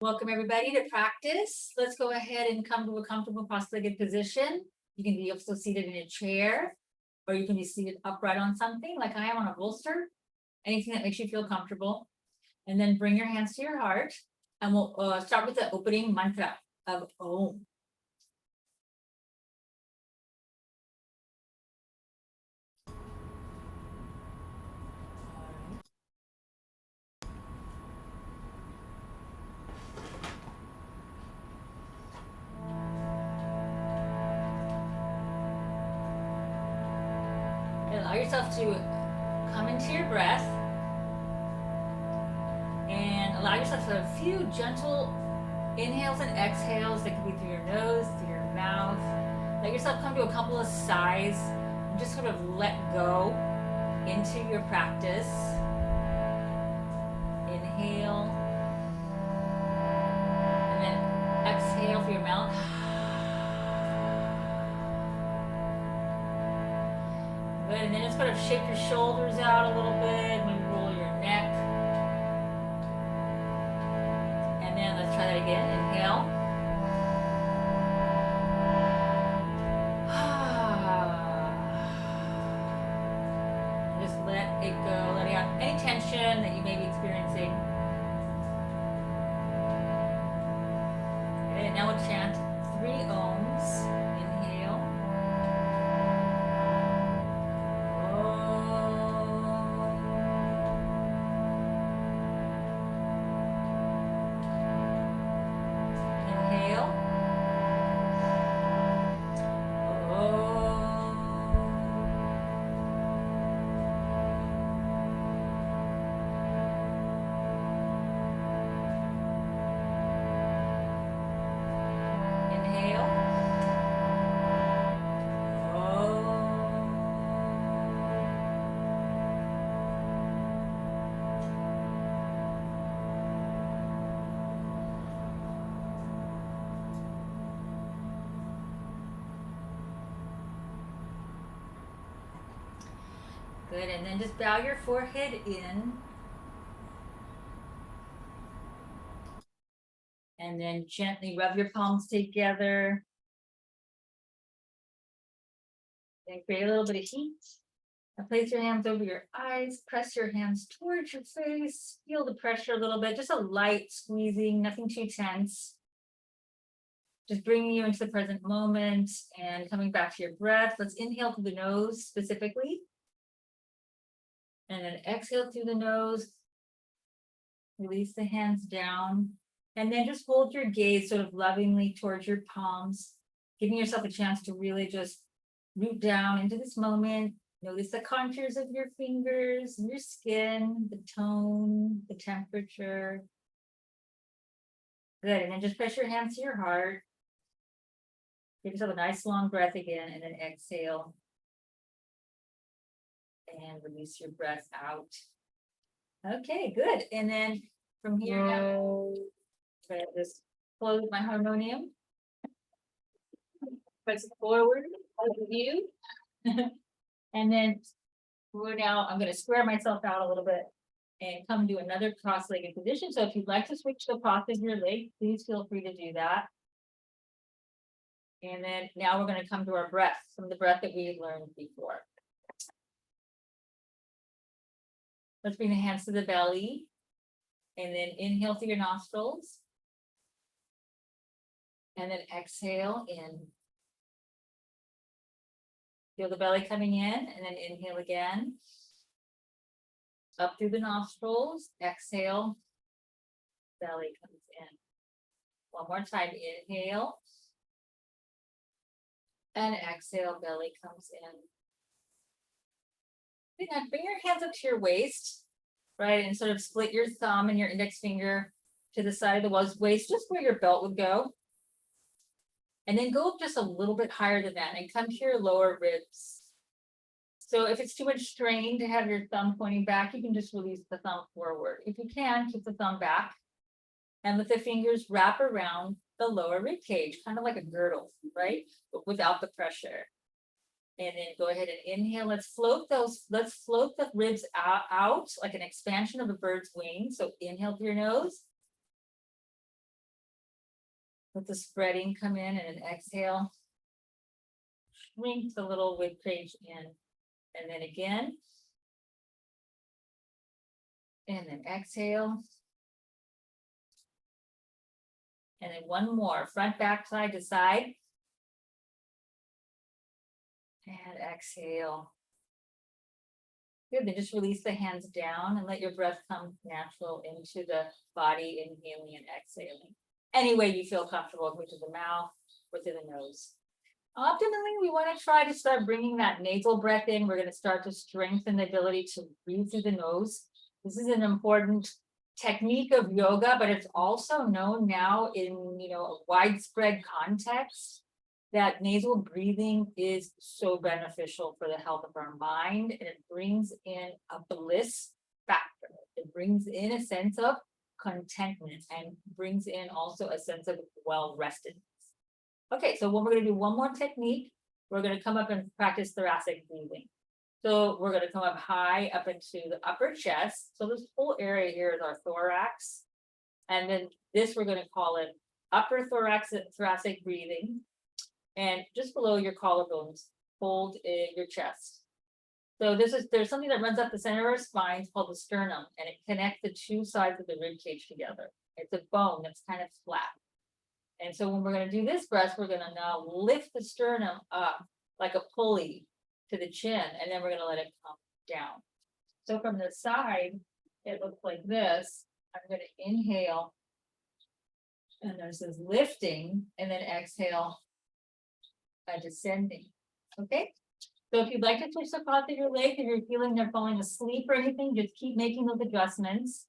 Welcome everybody to practice. Let's go ahead and come to a comfortable cross-legged position. You can be also seated in a chair, or you can be seated upright on something like I am on a bolster, anything that makes you feel comfortable. And then bring your hands to your heart, and we'll start with the opening mantra of Om. Allow yourself to come into your breath and allow yourself to have a few gentle inhales and exhales that can be through your nose, through your mouth. Let yourself come to a couple of sighs and just sort of let go into your practice. Inhale and then exhale through your mouth. Good, and then just kind of shake your shoulders out a little bit, maybe roll your neck. And then let's try that again. Inhale. Just let it go, letting out any tension that you may be experiencing. Okay, and now we'll chant 3 ohms. Inhale. Good, and then just bow your forehead in. And then gently rub your palms together. Then create a little bit of heat. And place your hands over your eyes. Press your hands towards your face. Feel the pressure a little bit. Just a light squeezing, nothing too tense. Just bringing you into the present moment and coming back to your breath. Let's inhale through the nose specifically. And then exhale through the nose. Release the hands down. And then just hold your gaze sort of lovingly towards your palms, giving yourself a chance to really just root down into this moment. Notice the contours of your fingers, your skin, the tone, the temperature. Good, and then just press your hands to your heart. Give yourself a nice long breath again, and then exhale. And release your breath out. Okay, good. And then from here now, I'm going to just close my harmonium. Press forward, over you. And then I'm going to square myself out a little bit and come to another cross-legged position. So if you'd like to switch the path of your leg, please feel free to do that. And then now we're going to come to our breath, some of the breath that we learned before. Let's bring the hands to the belly. And then inhale through your nostrils. And then exhale in. Feel the belly coming in, and then inhale again. Up through the nostrils, exhale, belly comes in. One more time, inhale. And exhale, belly comes in. Now bring your hands up to your waist, right? And sort of split your thumb and your index finger to the side of the waist, just where your belt would go. And then go up just a little bit higher than that and come to your lower ribs. So if it's too much strain to have your thumb pointing back, you can just release the thumb forward. If you can, keep the thumb back. And let the fingers wrap around the lower rib cage, kind of like a girdle, right? But without the pressure. And then go ahead and inhale. Let's float the ribs out like an expansion of a bird's wing. So inhale through your nose. Let the spreading come in and an exhale. Shrink the little rib cage in. And then again. And then exhale. And then one more, front, back, side to side. And exhale. Good, then just release the hands down and let your breath come natural into the body, inhaling and exhaling. Any way you feel comfortable, which is the mouth or through the nose. Optimally, we want to try to start bringing that nasal breath in. We're going to start to strengthen the ability to breathe through the nose. This is an important technique of yoga, but it's also known now in a widespread context that nasal breathing is so beneficial for the health of our mind, and it brings in a bliss factor. It brings in a sense of contentment and brings in also a sense of well-restedness. Okay, so we're going to do one more technique. We're going to come up and practice thoracic breathing. So we're going to come up high up into the upper chest. So this whole area here is our thorax. And then this, we're going to call it upper thoracic breathing. And just below your collarbones, hold in your chest. So there's something that runs up the center of our spine called the sternum, and it connects the two sides of the rib cage together. It's a bone that's kind of flat. And so when we're going to do this breath, we're going to now lift the sternum up like a pulley to the chin, and then we're going to let it come down. So from the side, it looks like this. I'm going to inhale, and there's this lifting, and then exhale, descending. Okay, so if you'd like to twist the cross of your leg, if you're feeling they're falling asleep or anything, just keep making those adjustments.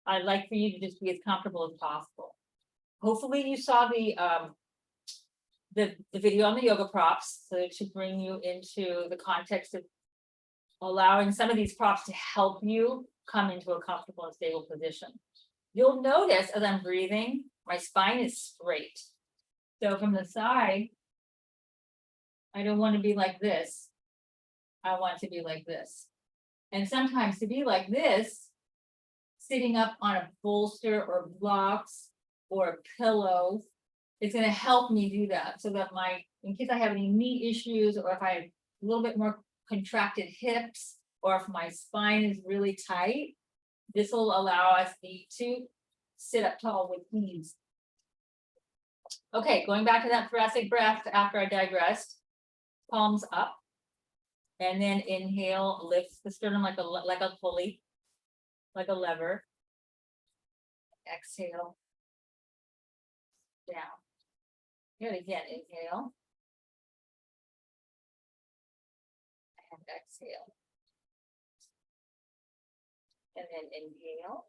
I'd like for you to just be as comfortable as possible. Hopefully you saw the video on the yoga props, so it should bring you into the context of allowing some of these props to help you come into a comfortable and stable position. You'll notice as I'm breathing, my spine is straight. So from the side, I don't want to be like this. I want to be like this. And sometimes to be like this, sitting up on a bolster or blocks or a pillow, it's going to help me do that so that in case I have any knee issues, or if I have a little bit more contracted hips, or if my spine is really tight, this will allow us to sit up tall with ease. Okay, going back to that thoracic breath after I digressed. Palms up, and then inhale, lift the sternum like a pulley, like a lever. Exhale, down. Good, again, inhale, and exhale. And then inhale,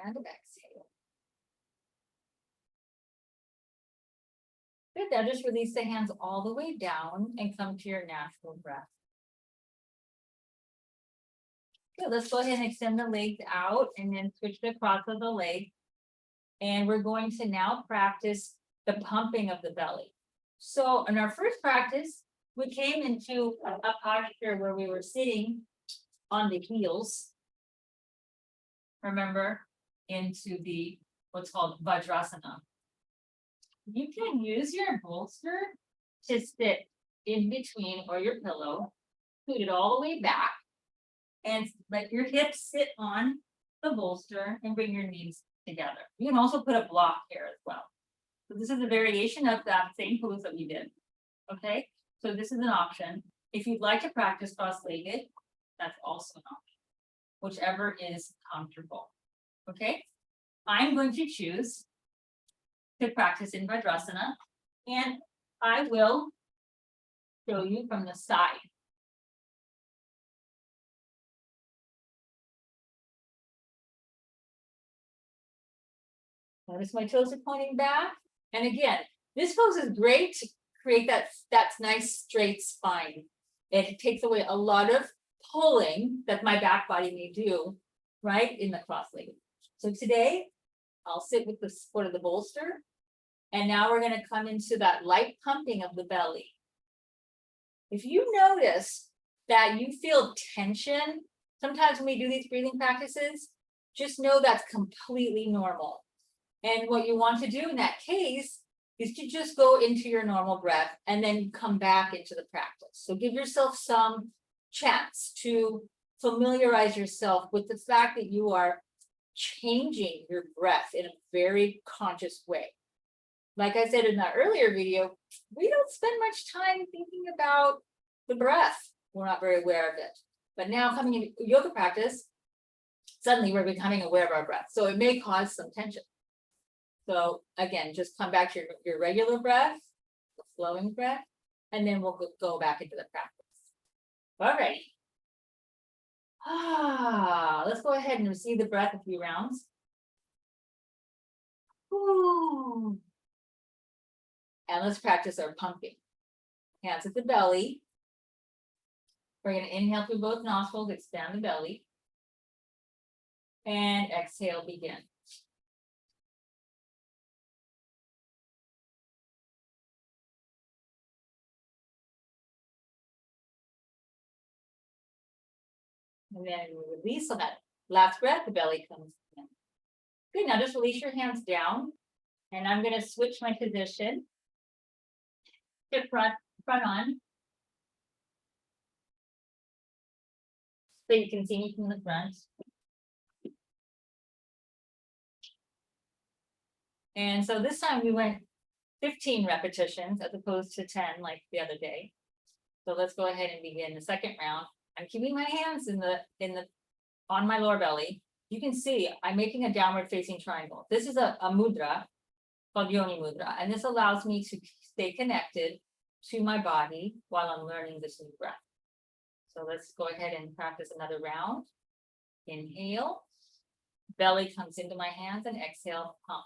and exhale. Good, now just release the hands all the way down and come to your natural breath. Good, let's go ahead and extend the legs out and then switch the cross of the leg. And we're going to now practice the pumping of the belly. So in our first practice, we came into a posture where we were sitting on the heels. Remember, into the what's called Vajrasana. You can use your bolster to sit in between, or your pillow, put it all the way back, and let your hips sit on the bolster and bring your knees together. You can also put a block here as well. So this is a variation of that same pose that we did. Okay, so this is an option. If you'd like to practice cross-legged, that's also an option, whichever is comfortable. Okay, I'm going to choose to practice in Vajrasana, and I will show you from the side. Notice my toes are pointing back. And again, this pose is great to create that nice straight spine. It takes away a lot of pulling that my back body may do, right, in the cross-legged. So today, I'll sit with the support of the bolster. And now we're going to come into that light pumping of the belly. If you notice that you feel tension, sometimes when we do these breathing practices, just know that's completely normal. And what you want to do in that case is to just go into your normal breath and then come back into the practice. So give yourself some chance to familiarize yourself with the fact that you are changing your breath in a very conscious way. Like I said in that earlier video, we don't spend much time thinking about the breath. We're not very aware of it. But now coming into yoga practice, suddenly we're becoming aware of our breath. So it may cause some tension. So again, just come back to your regular breath, the flowing breath, and then we'll go back into the practice. All right. Let's go ahead and receive the breath a few rounds. Ooh. And let's practice our pumping. Hands at the belly. We're going to inhale through both nostrils, expand the belly. And exhale, begin. And then we release on that last breath, the belly comes in. Good, now just release your hands down. And I'm going to switch my position. Hip front on. So you can see me from the front. And so this time we went 15 repetitions as opposed to 10 like the other day. So let's go ahead and begin the second round. I'm keeping my hands on my lower belly. You can see I'm making a downward facing triangle. This is a mudra called Yoni Mudra, and this allows me to stay connected to my body while I'm learning this new breath. So let's go ahead and practice another round. Inhale, belly comes into my hands, and exhale, pump.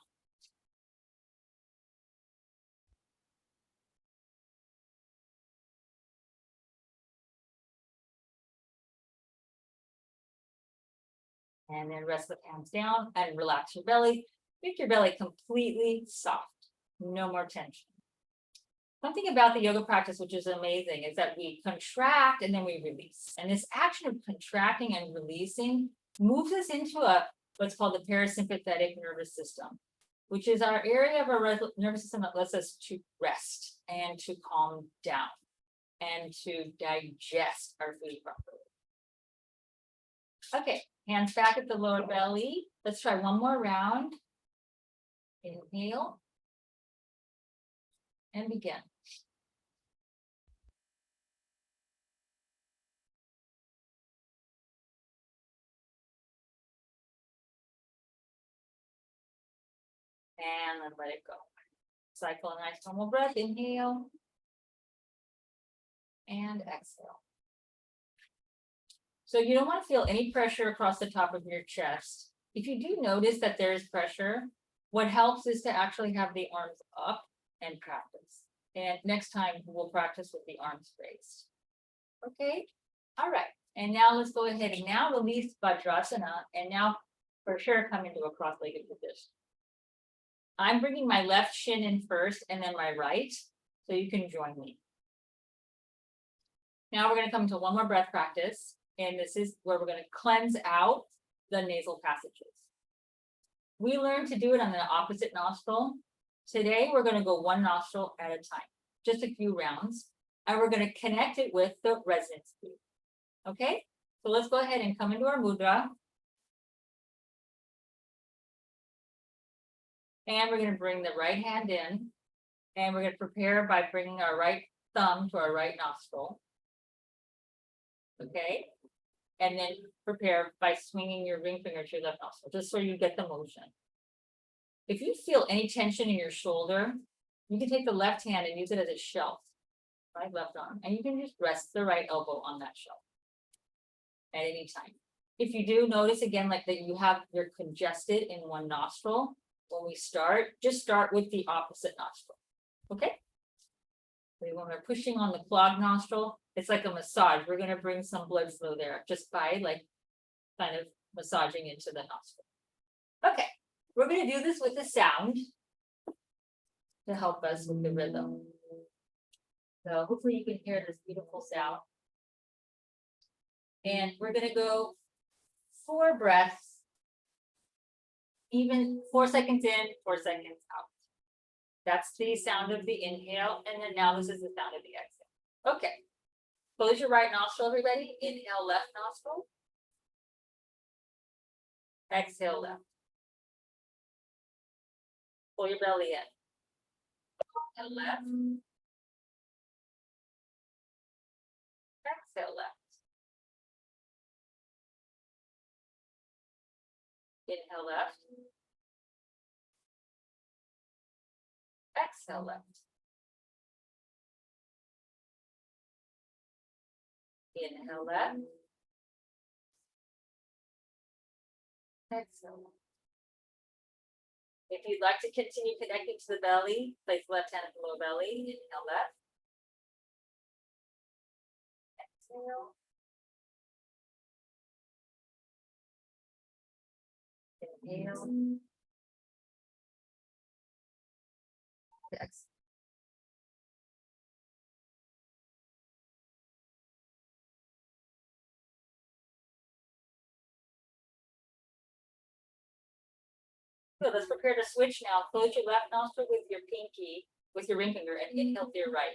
And then rest the hands down and relax your belly. Make your belly completely soft. No more tension. Something about the yoga practice, which is amazing, is that we contract and then we release. And this action of contracting and releasing moves us into what's called the parasympathetic nervous system, which is our area of our nervous system that lets us to rest and to calm down and to digest our food properly. Okay, hands back at the lower belly. Let's try one more round. Inhale. And begin. And then let it go. Cycle a nice normal breath. Inhale. And exhale. So you don't want to feel any pressure across the top of your chest. If you do notice that there is pressure, what helps is to actually have the arms up and practice. And next time we'll practice with the arms raised. Okay, all right. And now let's go ahead and now release Vajrasana and now for sure come into a cross-legged position. I'm bringing my left shin in first and then my right, so you can join me. Now we're going to come to one more breath practice, and this is where we're going to cleanse out the nasal passages. We learned to do it on the opposite nostril. Today, we're going to go one nostril at a time, just a few rounds, and we're going to connect it with the resonance breath. Okay, so let's go ahead and come into our mudra. And we're going to bring the right hand in, and we're going to prepare by bringing our right thumb to our right nostril. Okay, and then prepare by swinging your ring finger to your left nostril, just so you get the motion. If you feel any tension in your shoulder, you can take the left hand and use it as a shelf, right, left arm, and you can just rest the right elbow on that shelf at any time. If you do notice again, like that you're congested in one nostril, when we start, just start with the opposite nostril, okay? When we're pushing on the clogged nostril, it's like a massage. We're going to bring some blood flow there just by like kind of massaging into the nostril. Okay, we're going to do this with the sound to help us with the rhythm. So hopefully you can hear this beautiful sound. And we're going to go 4 breaths even 4 seconds in, 4 seconds out. That's the sound of the inhale, and then now this is the sound of the exhale. Okay. Close your right nostril, everybody. Inhale, left nostril. Exhale, left. Pull your belly in. And left. Exhale, left. Inhale, left. Exhale, left. Inhale, left. Exhale, left. If you'd like to continue connecting to the belly, place left hand at the low belly. Inhale, left. Exhale. Inhale. Exhale. Good, let's prepare to switch now. Close your left nostril with your pinky, with your ring finger, and inhale through your right.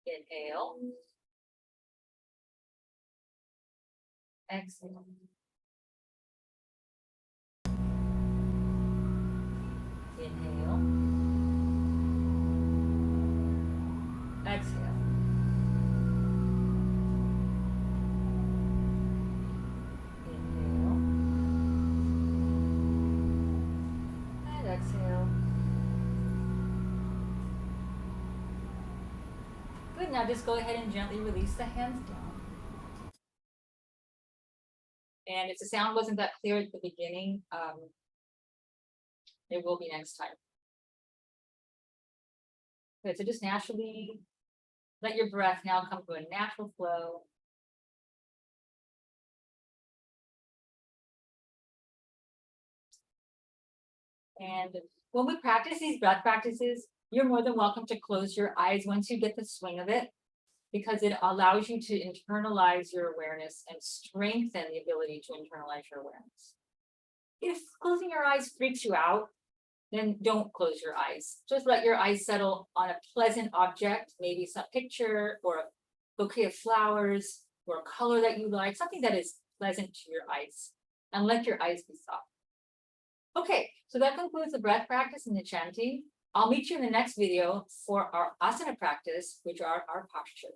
Inhale. Exhale. Inhale. Exhale. Inhale. And exhale. Good, now just go ahead and gently release the hands down. And if the sound wasn't that clear at the beginning, it will be next time. Good, so just naturally let your breath now come to a natural flow. And when we practice these breath practices, you're more than welcome to close your eyes once you get the swing of it, because it allows you to internalize your awareness and strengthen the ability to internalize your awareness. If closing your eyes freaks you out, then don't close your eyes. Just let your eyes settle on a pleasant object, maybe some picture or a bouquet of flowers or a color that you like, something that is pleasant to your eyes, and let your eyes be soft. Okay, so that concludes the breath practice and the chanting. I'll meet you in the next video for our asana practice, which are our postures.